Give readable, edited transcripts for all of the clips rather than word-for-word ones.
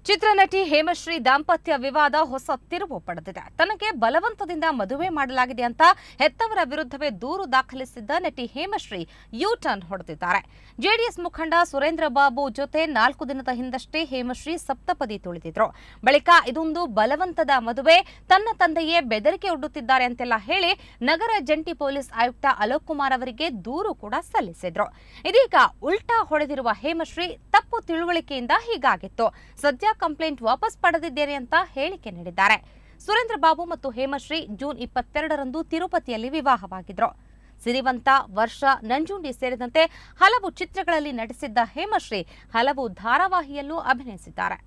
ಚಿತ್ರನಟಿ ಹೇಮಶ್ರೀ ದಾಂಪತ್ಯ ವಿವಾದ ಹೊಸ ತಿರುವು ಪಡೆದಿದೆ. ತನಗೆ ಬಲವಂತದಿಂದ ಮದುವೆ ಮಾಡಲಾಗಿದೆ ಅಂತ ಹೆತ್ತವರ ವಿರುದ್ಧವೇ ದೂರು ದಾಖಲಿಸಿದ್ದ ನಟಿ ಹೇಮಶ್ರೀ ಯೂ ಟರ್ನ್ ಹೊಡೆದಿದ್ದಾರೆ. ಜೆಡಿಎಸ್ ಮುಖಂಡ ಸುರೇಂದ್ರ ಬಾಬು ಜೊತೆ 4 ದಿನದ ಹಿಂದಷ್ಟೇ ಹೇಮಶ್ರೀ ಸಪ್ತಪದಿ ತುಳಿದಿದ್ರು. ಬಳಿಕ ಇದೊಂದು ಬಲವಂತದ ಮದುವೆ, ತನ್ನ ತಂದೆಯೇ ಬೆದರಿಕೆ ಒಡ್ಡುತ್ತಿದ್ದಾರೆ ಅಂತೆಲ್ಲ ಹೇಳಿ ನಗರ ಜಂಟಿ ಪೊಲೀಸ್ ಆಯುಕ್ತ ಅಲೋಕ್ ಕುಮಾರ್ ಅವರಿಗೆ ದೂರು ಕೂಡ ಸಲ್ಲಿಸಿದ್ರು. ಇದೀಗ ಉಲ್ಟಾ ಹೊಡೆದಿರುವ ಹೇಮಶ್ರೀ ತಪ್ಪು ತಿಳುವಳಿಕೆಯಿಂದ ಹೀಗಾಗಿತ್ತು, ಸದ್ಯ ಕಂಪ್ಲೇಂಟ್ ವಾಪಸ್ ಪಡೆದಿದ್ದೇನೆ ಅಂತ ಹೇಳಿಕೆ ನೀಡಿದ್ದಾರೆ. ಸುರೇಂದ್ರ ಬಾಬು ಮತ್ತು ಹೇಮಶ್ರೀ ಜೂನ್ 22ರಂದು ತಿರುಪತಿಯಲ್ಲಿ ವಿವಾಹವಾಗಿದ್ರು. ಸಿರಿವಂತ, ವರ್ಷ, ನಂಜುಂಡಿ ಸೇರಿದಂತೆ ಹಲವು ಚಿತ್ರಗಳಲ್ಲಿ ನಟಿಸಿದ್ದ ಹೇಮಶ್ರೀ ಹಲವು ಧಾರಾವಾಹಿಯಲ್ಲೂ ಅಭಿನಯಿಸಿದ್ದಾರೆ.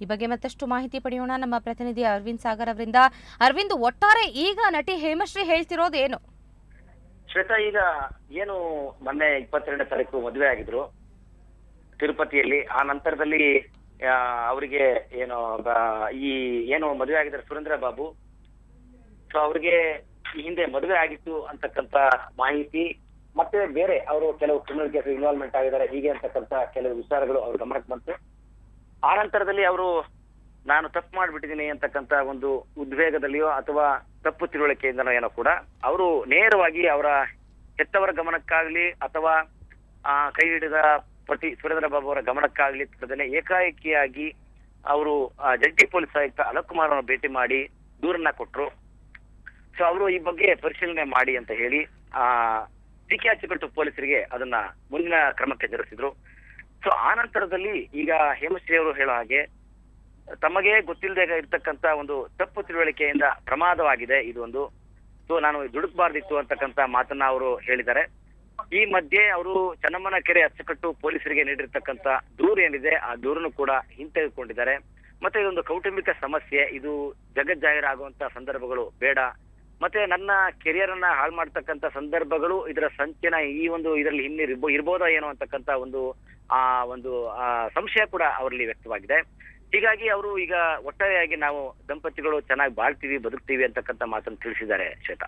ಈ ಬಗ್ಗೆ ಮತ್ತಷ್ಟು ಮಾಹಿತಿ ಪಡೆಯೋಣ ನಮ್ಮ ಪ್ರತಿನಿಧಿ ಅರವಿಂದ್ ಸಾಗರ್ ಅವರಿಂದ. ಅರವಿಂದ್, ಒಟ್ಟಾರೆ ಈಗ ನಟಿ ಹೇಮಶ್ರೀ ಹೇಳ್ತಿರೋದೇನು? ಶ್ವೇತಾ, ಈಗ ಏನು ಮೊನ್ನೆ 22ನೇ ತಾರೀಕು ಮದುವೆ ಆಗಿದ್ರು ತಿರುಪತಿಯಲ್ಲಿ. ಆ ನಂತರದಲ್ಲಿ ಅವರಿಗೆ ಏನು ಏನು ಮದುವೆ ಆಗಿದ್ದಾರೆ ಸುರೇಂದ್ರ ಬಾಬು, ಸೊ ಅವ್ರಿಗೆ ಈ ಹಿಂದೆ ಮದುವೆ ಆಗಿತ್ತು ಅಂತಕ್ಕಂತ ಮಾಹಿತಿ, ಮತ್ತೆ ಬೇರೆ ಅವರು ಕೆಲವು ಕ್ರಿಮಿನಲ್ ಕೇಸ್ ಇನ್ವಾಲ್ವ್ಮೆಂಟ್ ಆಗಿದ್ದಾರೆ ಹೀಗೆ ಅಂತಕ್ಕಂತ ಕೆಲವು ವಿಚಾರಗಳು ಅವ್ರ ಗಮನಕ್ಕೆ ಬಂತು. ಆ ನಂತರದಲ್ಲಿ ಅವರು ನಾನು ತಪ್ಪು ಮಾಡ್ಬಿಟ್ಟಿದ್ದೀನಿ ಅಂತಕ್ಕಂತ ಒಂದು ಉದ್ವೇಗದಲ್ಲಿಯೋ ಅಥವಾ ತಪ್ಪು ತಿಳುವಳಿಕೆಯಿಂದನೋ ಏನೋ ಕೂಡ ಅವರು ನೇರವಾಗಿ ಅವರ ಹೆತ್ತವರ ಗಮನಕ್ಕಾಗ್ಲಿ ಅಥವಾ ಕೈ ಹಿಡಿದ ಪತಿ ಸುರೇಂದ್ರ ಬಾಬು ಅವರ ಗಮನಕ್ಕಾಗ್ಲಿ ತರದಲ್ಲೇ ಏಕಾಏಕಿಯಾಗಿ ಅವರು ಜಂಟಿ ಪೊಲೀಸ್ ಆಯುಕ್ತ ಅಲೋಕ್ ಕುಮಾರ್ ಅವರನ್ನು ಭೇಟಿ ಮಾಡಿ ದೂರನ್ನ ಕೊಟ್ರು. ಸೊ ಅವರು ಈ ಬಗ್ಗೆ ಪರಿಶೀಲನೆ ಮಾಡಿ ಅಂತ ಹೇಳಿ ಟಿಕೆ ಹಚ್ಚಿಕೊಟ್ಟು ಪೊಲೀಸರಿಗೆ ಅದನ್ನ ಮುಂದಿನ ಕ್ರಮಕ್ಕೆ ಜರುಗಿಸಿದ್ರು. ಸೊ ಆ ನಂತರದಲ್ಲಿ ಈಗ ಹೇಮಶ್ರೀ ಅವರು ಹೇಳೋ ಹಾಗೆ ತಮಗೆ ಗೊತ್ತಿಲ್ಲದೆ ಇರ್ತಕ್ಕಂತ ಒಂದು ತಪ್ಪು ತಿಳುವಳಿಕೆಯಿಂದ ಪ್ರಮಾದವಾಗಿದೆ ಇದು ಒಂದು, ಸೊ ನಾನು ದುಡುಕಬಾರ್ದಿತ್ತು ಅಂತಕ್ಕಂತ ಮಾತನ್ನ ಅವರು ಹೇಳಿದ್ದಾರೆ. ಈ ಮಧ್ಯೆ ಅವರು ಚನ್ನಮ್ಮನ ಕೆರೆ ಅಚ್ಚುಕಟ್ಟು ಪೊಲೀಸರಿಗೆ ನೀಡಿರ್ತಕ್ಕಂತ ದೂರು ಏನಿದೆ ಆ ದೂರನ್ನು ಕೂಡ ಹಿಂತೆಗೆದುಕೊಂಡಿದ್ದಾರೆ. ಮತ್ತೆ ಇದೊಂದು ಕೌಟುಂಬಿಕ ಸಮಸ್ಯೆ, ಇದು ಜಗಜ್ಜಾಹೀರಾಗುವಂತ ಸಂದರ್ಭಗಳು ಬೇಡ, ಮತ್ತೆ ನನ್ನ ಕೆರಿಯರ್ ಅನ್ನ ಹಾಳು ಮಾಡ್ತಕ್ಕಂತ ಸಂದರ್ಭಗಳು ಇದರ ಸಂಚನ ಈ ಒಂದು ಇದರಲ್ಲಿ ಇರ್ಬೋದಾ ಏನೋ ಅಂತಕ್ಕಂತ ಒಂದು ಸಂಶಯ ಕೂಡ ಅವರಲ್ಲಿ ವ್ಯಕ್ತವಾಗಿದೆ. ಹೀಗಾಗಿ ಅವರು ಈಗ ಒಟ್ಟಾರೆಯಾಗಿ ನಾವು ದಂಪತಿಗಳು ಚೆನ್ನಾಗಿ ಬಾಳ್ತೀವಿ, ಬದುಕ್ತೀವಿ ಅಂತಕ್ಕಂಥ ಮಾತನ್ನು ತಿಳಿಸಿದ್ದಾರೆ. ಶ್ವೇತಾ,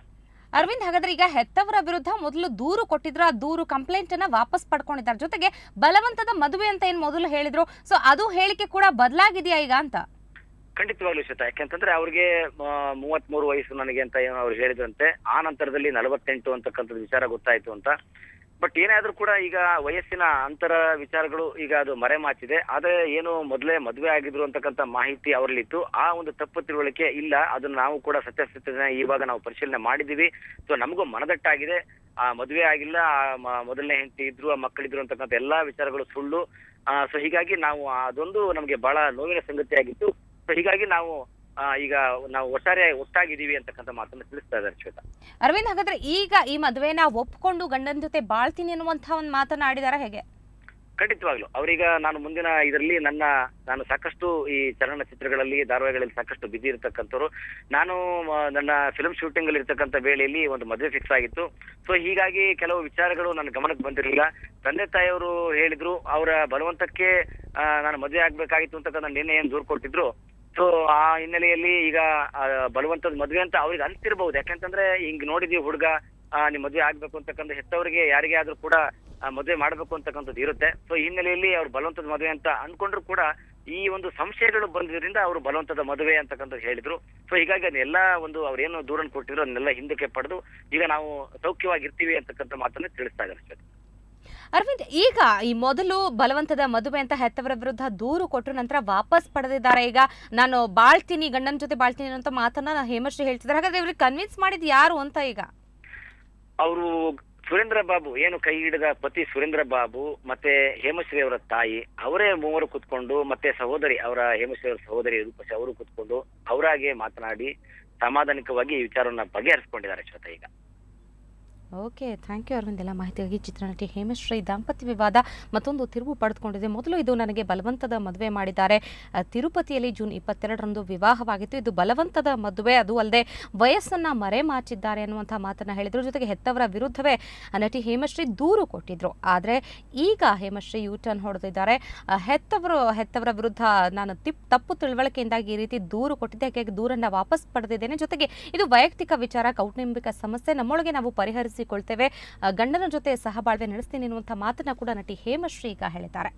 ಅರವಿಂದ್, ಹಾಗಾದ್ರೆ ಈಗ ಹೆತ್ತವರ ವಿರುದ್ಧ ಮೊದಲು ದೂರು ಕೊಟ್ಟಿದ್ರು, ಆ ದೂರು ಕಂಪ್ಲೇಂಟ್ ಅನ್ನ ವಾಪಸ್ ಪಡ್ಕೊಂಡಿದ್ದಾರೆ. ಜೊತೆಗೆ ಬಲವಂತದ ಮದುವೆ ಅಂತ ಏನ್ ಮೊದಲು ಹೇಳಿದ್ರು, ಸೊ ಅದು ಹೇಳಿಕೆ ಕೂಡ ಬದಲಾಗಿದೆಯಾ ಈಗ ಅಂತ? ಖಂಡಿತವಾಗ್ಲೂ ಶ್ವೇತಾ, ಯಾಕೆಂತಂದ್ರೆ ಅವ್ರಿಗೆ 33 ವಯಸ್ಸು ನನಗೆ ಅಂತ ಏನೋ ಅವ್ರು ಹೇಳಿದ್ರಂತೆ. ಆ ನಂತರದಲ್ಲಿ 48 ಅಂತಕ್ಕಂಥದ್ದು ವಿಚಾರ ಗೊತ್ತಾಯ್ತು ಅಂತ. ಬಟ್ ಏನಾದ್ರೂ ಕೂಡ ಈಗ ವಯಸ್ಸಿನ ಅಂತರ ವಿಚಾರಗಳು ಈಗ ಅದು ಮರೆಮಾಚಿದೆ. ಆದ್ರೆ ಏನು ಮೊದಲೇ ಮದುವೆ ಆಗಿದ್ರು ಅಂತಕ್ಕಂಥ ಮಾಹಿತಿ ಅವರಲ್ಲಿತ್ತು. ಆ ಒಂದು ತಪ್ಪು ತಿಳುವಳಿಕೆ ಇಲ್ಲ, ಅದನ್ನ ನಾವು ಕೂಡ ಸತ್ಯಾಸತ್ಯತೆ ಇವಾಗ ನಾವು ಪರಿಶೀಲನೆ ಮಾಡಿದೀವಿ. ಸೊ ನಮಗೂ ಮನದಟ್ಟಾಗಿದೆ, ಆ ಮದುವೆ ಆಗಿಲ್ಲ, ಮೊದಲನೇ ಹೆಂಡತಿ ಇದ್ರು, ಆ ಮಕ್ಕಳಿದ್ರು ಅಂತಕ್ಕಂಥ ಎಲ್ಲಾ ವಿಚಾರಗಳು ಸುಳ್ಳು. ಸೊ ಹೀಗಾಗಿ ನಾವು ಅದೊಂದು ನಮ್ಗೆ ಬಹಳ ನೋವಿನ ಸಂಗತಿ ಆಗಿತ್ತು. ಸೊ ಹೀಗಾಗಿ ನಾವು ಈಗ ನಾವು ಒಟ್ಟಾಗಿದ್ದೀವಿ ಅಂತಕ್ಕಂಥ ಮಾತನ್ನ ತಿಳಿಸ್ತಾ ಇದ್ದಾರೆ. ಶ್ವೇತಾ, ಅರವಿಂದ್, ಹಾಗಾದ್ರೆ ಈಗ ಈ ಮದುವೆನ ಒಪ್ಕೊಂಡು ಗಂಡನ ಜೊತೆ ಬಾಳ್ತೀನಿ ಅನ್ನುವಂತ ಒಂದು ಮಾತನಾಡಿದಾರ ಹೇಗೆ? ಖಂಡಿತವಾಗ್ಲು ಅವ್ರೀಗ ನಾನು ಮುಂದಿನ ಇದರಲ್ಲಿ ನಾನು ಸಾಕಷ್ಟು ಈ ಚಲನಚಿತ್ರಗಳಲ್ಲಿ ಧಾರಾವಾಹಿಗಳಲ್ಲಿ ಸಾಕಷ್ಟು ಬಿಸಿ ಇರತಕ್ಕಂಥವ್ರು. ನಾನು ನನ್ನ ಫಿಲ್ಮ್ ಶೂಟಿಂಗ್ ಅಲ್ಲಿ ಇರ್ತಕ್ಕಂಥ ವೇಳೆಯಲ್ಲಿ ಒಂದು ಮದುವೆ ಫಿಕ್ಸ್ ಆಗಿತ್ತು. ಸೊ ಹೀಗಾಗಿ ಕೆಲವು ವಿಚಾರಗಳು ನನ್ನ ಗಮನಕ್ಕೆ ಬಂದಿರಲಿಲ್ಲ. ತಂದೆ ತಾಯಿಯವರು ಹೇಳಿದ್ರು, ಅವರ ಬಲವಂತಕ್ಕೆ ನಾನು ಮದುವೆ ಆಗ್ಬೇಕಾಗಿತ್ತು ಅಂತಕ್ಕಂಥ ನಿನ್ನೆ ಏನ್ ದೂರು ಕೊಟ್ಟಿದ್ರು. ಸೊ ಆ ಹಿನ್ನೆಲೆಯಲ್ಲಿ ಈಗ ಬಲವಂತದ ಮದುವೆ ಅಂತ ಅವ್ರಿಗೆ ಅನ್ಸಿರ್ಬಹುದು. ಯಾಕಂತಂದ್ರೆ ಹಿಂಗ್ ನೋಡಿದೀವಿ ಹುಡುಗ ನಿಮ್ ಮದುವೆ ಆಗ್ಬೇಕು ಅಂತಕ್ಕಂಥ ಹೆತ್ತವರಿಗೆ ಯಾರಿಗೇ ಆದ್ರೂ ಕೂಡ ಮದುವೆ ಮಾಡ್ಬೇಕು ಅಂತಕ್ಕಂಥದ್ದು ಇರುತ್ತೆ. ಸೊ ಈ ಹಿನ್ನೆಲೆಯಲ್ಲಿ ಅವ್ರು ಬಲವಂತದ ಮದುವೆ ಅಂತ ಅನ್ಕೊಂಡ್ರು ಕೂಡ ಈ ಒಂದು ಸಂಶಯಗಳು ಬಂದಿದ್ರಿಂದ ಅವರು ಬಲವಂತದ ಮದುವೆ ಅಂತಕ್ಕಂಥದ್ದು ಹೇಳಿದ್ರು. ಸೊ ಹೀಗಾಗಿ ಅದನ್ನೆಲ್ಲ ಒಂದು ಅವ್ರೇನು ದೂರನ್ನು ಕೊಟ್ಟಿದ್ರು ಅದನ್ನೆಲ್ಲ ಹಿಂದಕ್ಕೆ ಪಡೆದು ಈಗ ನಾವು ಸೌಖ್ಯವಾಗಿರ್ತೀವಿ ಅಂತಕ್ಕಂಥ ಮಾತನ್ನ ತಿಳಿಸ್ತಾ ಇದ್ದಾರೆ. ಅರವಿಂದ್, ಈಗ ಈ ಮೊದಲು ಬಲವಂತದ ಮದುವೆ ಅಂತ ಹೆತ್ತವರ ವಿರುದ್ಧ ದೂರು ಕೊಟ್ಟರು, ನಂತರ ವಾಪಸ್ ಪಡೆದಿದ್ದಾರೆ. ಈಗ ನಾನು ಬಾಳ್ತೀನಿ, ಗಂಡನ ಜೊತೆ ಬಾಳ್ತೀನಿ ಅಂತ ಮಾತನ್ನ ಹೇಮಶ್ರೀ ಹೇಳ್ತಿದ್ದಾರೆ. ಹಾಗಾದ್ರೆ ಇವ್ರಿಗೆ ಕನ್ವಿನ್ಸ್ ಮಾಡಿದ್ ಯಾರು ಅಂತ? ಈಗ ಅವರು ಸುರೇಂದ್ರ ಬಾಬು, ಏನು ಕೈ ಹಿಡಿದ ಪತಿ ಸುರೇಂದ್ರ ಬಾಬು ಮತ್ತೆ ಹೇಮಶ್ರೀ ಅವರ ತಾಯಿ, ಅವರೇ ಮೂವರು ಕುತ್ಕೊಂಡು, ಮತ್ತೆ ಸಹೋದರಿ ಅವರ ಹೇಮಶ್ರೀ ಅವರ ಸಹೋದರಿ ರೂಪಶ್ರೀ ಅವರು ಕುತ್ಕೊಂಡು ಅವರಾಗೆ ಮಾತನಾಡಿ ಸಮಾಧಾನಿಕವಾಗಿ ಈ ವಿಚಾರವನ್ನ ಬಗೆಹರಿಸಿಕೊಂಡಿದ್ದಾರೆ ಶ್ವೇತಾ ಈಗ. ಓಕೆ, ಥ್ಯಾಂಕ್ ಯು ಅರವಿಂದ್ ಎಲ್ಲ ಮಾಹಿತಿಗಾಗಿ. ಚಿತ್ರನಟಿ ಹೇಮಶ್ರೀ ದಾಂಪತ್ಯ ವಿವಾದ ಮತ್ತೊಂದು ತಿರುವು ಪಡೆದುಕೊಂಡಿದೆ. ಮೊದಲು ಇದು ನನಗೆ ಬಲವಂತದ ಮದುವೆ ಮಾಡಿದ್ದಾರೆ, ತಿರುಪತಿಯಲ್ಲಿ ಜೂನ್ 22ರಂದು ವಿವಾಹವಾಗಿತ್ತು, ಇದು ಬಲವಂತದ ಮದುವೆ, ಅದು ಅಲ್ಲದೆ ವಯಸ್ಸನ್ನು ಮರೆಮಾಚಿದ್ದಾರೆ ಅನ್ನುವಂಥ ಮಾತನ್ನು ಹೇಳಿದರು. ಜೊತೆಗೆ ಹೆತ್ತವರ ವಿರುದ್ಧವೇ ನಟಿ ಹೇಮಶ್ರೀ ದೂರು ಕೊಟ್ಟಿದ್ರು. ಆದರೆ ಈಗ ಹೇಮಶ್ರೀ ಯೂಟರ್ನ್ ಹೊಡೆದಿದ್ದಾರೆ. ಹೆತ್ತವರ ವಿರುದ್ಧ ನಾನು ತಪ್ಪು ತಿಳುವಳಿಕೆಯಿಂದಾಗಿ ಈ ರೀತಿ ದೂರು ಕೊಟ್ಟಿದ್ದೆ, ಹಾಗಾಗಿ ದೂರನ್ನು ವಾಪಸ್ ಪಡೆದಿದ್ದೇನೆ. ಜೊತೆಗೆ ಇದು ವೈಯಕ್ತಿಕ ವಿಚಾರ, ಕೌಟುಂಬಿಕ ಸಮಸ್ಯೆ, ನಮ್ಮೊಳಗೆ ನಾವು ಪರಿಹರಿಸಿಕೊಳ್ತೇವೆ, ಗಂಡನ ಜೊತೆ ಸಹಬಾಳ್ವೆ ನಡೆಸ್ತೀನಿ ಎನ್ನುವಂಥ ಮಾತನ್ನ ಕೂಡ ನಟಿ ಹೇಮಶ್ರೀ ಈಗ ಹೇಳಿದ್ದಾರೆ.